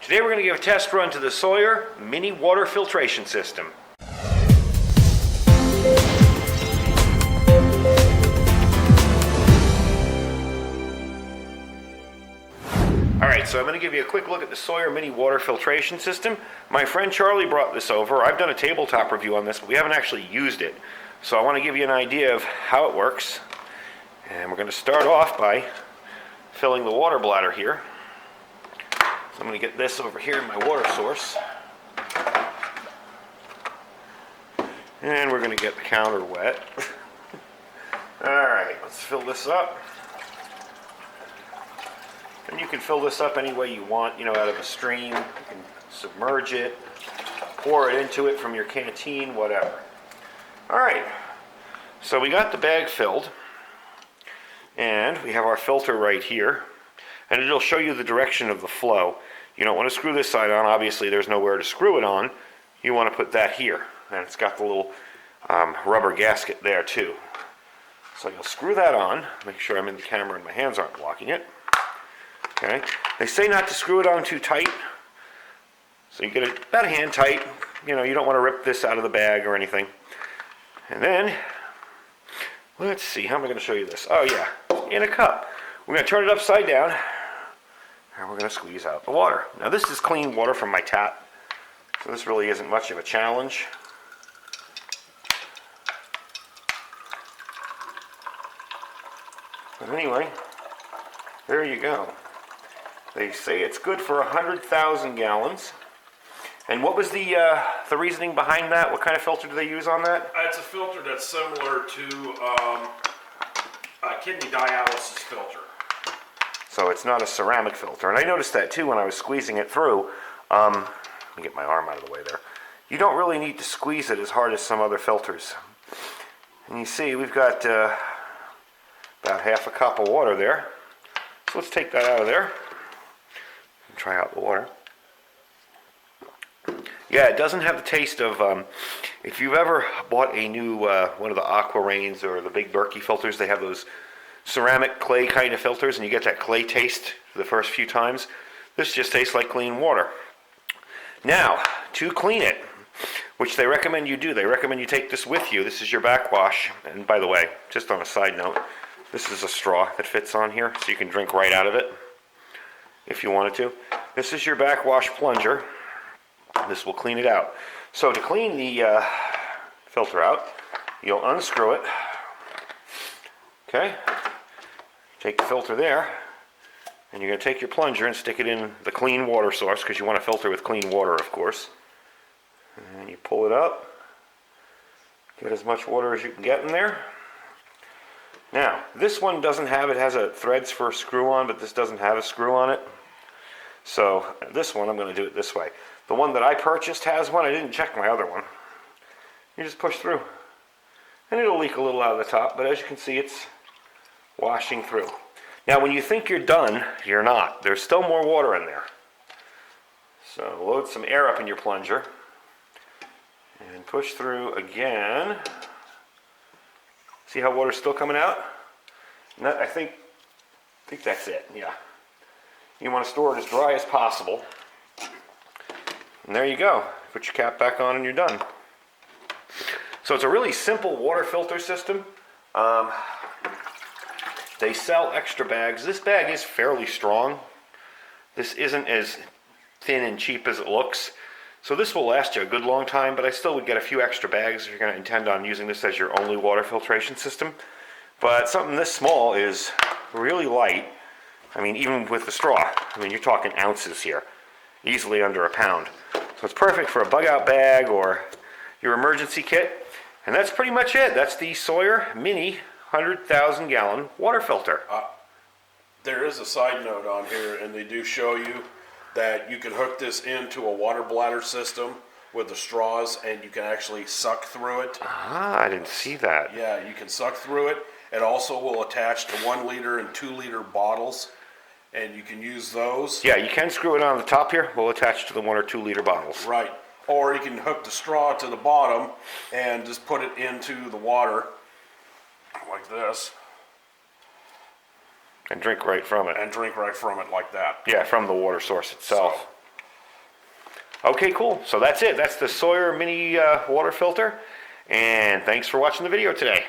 Today we're going to give a test run to the Sawyer mini water filtration system. Alright, so I'm going to give you a quick look at the Sawyer mini water filtration system. My friend Charlie brought this over. I've done a tabletop review on this, but we haven't actually used it. So I want to give you an idea of how it works. And we're going to start off by filling the water bladder here. So I'm going to get this over here in my water source. And we're going to get the counter wet. Alright, let's fill this up. And you can fill this up any way you want, out of a stream. You can submerge it, pour it into it from your canteen, whatever. Alright, so we got the bag filled. And we have our filter right here. And it'll show you the direction of the flow. You don't want to screw this side on. Obviously, there's nowhere to screw it on. You want to put that here. And it's got the little rubber gasket there, too. So you'll screw that on. Make sure I'm in the camera and my hands aren't blocking it. Okay. They say not to screw it on too tight. So you get it about hand tight. You don't want to rip this out of the bag or anything. And then, let's see, how am I going to show you this? Oh, yeah, in a cup. We're going to turn it upside down. And we're going to squeeze out the water. Now this is clean water from my tap, so this really isn't much of a challenge. But anyway, there you go. They say it's good for 100,000 gallons. And what was the reasoning behind that? What kind of filter do they use on that? It's a filter that's similar to a kidney dialysis filter. So it's not a ceramic filter. And I noticed that too when I was squeezing it through. Let me get my arm out of the way there. You don't really need to squeeze it as hard as some other filters. And you see we've got about half a cup of water there. So let's take that out of there and try out the water. Yeah, it doesn't have the taste of, if you've ever bought a new, one of the Aqua Rains or the big Berkey filters, they have those ceramic clay kind of filters, and you get that clay taste the first few times. This just tastes like clean water. Now, to clean it, which they recommend you do, they recommend you take this with you. This is your backwash. And by the way, just on a side note, this is a straw that fits on here, so you can drink right out of it if you wanted to. This is your backwash plunger. This will clean it out. So to clean the filter out, you'll unscrew it. Okay? Take the filter there, and you're going to take your plunger and stick it in the clean water source, because you want to filter with clean water, of course. And you pull it up. Get as much water as you can get in there. Now, this one doesn't have, it has a threads for a screw on, but this doesn't have a screw on it. So this one, I'm going to do it this way. The one that I purchased has one. I didn't check my other one. You just push through. And it'll leak a little out of the top, but as you can see, it's washing through. Now, when you think you're done, you're not. There's still more water in there. So load some air up in your plunger and push through again. See how water's still coming out? And that, I think that's it, yeah. You want to store it as dry as possible. And there you go. Put your cap back on and you're done. So it's a really simple water filter system. They sell extra bags. This bag is fairly strong. This isn't as thin and cheap as it looks. So this will last you a good long time, but I still would get a few extra bags if you're going to intend on using this as your only water filtration system. But something this small is really light. I mean, even with the straw, you're talking ounces here. Easily under a pound. So it's perfect for a bug out bag or your emergency kit. And that's pretty much it. That's the Sawyer mini 100,000 gallon water filter. There is a side note on here, and they do show you that you can hook this into a water bladder system with the straws, and you can actually suck through it. Ah, I didn't see that. Yeah, you can suck through it. It also will attach to 1 liter and 2 liter bottles, and you can use those. Yeah, you can screw it on the top here. We'll attach to the 1 or 2 liter bottles. Right. Or you can hook the straw to the bottom and just put it into the water like this. And drink right from it. And drink right from it like that. Yeah, from the water source itself. Okay, cool. So that's it. That's the Sawyer mini water filter. And thanks for watching the video today.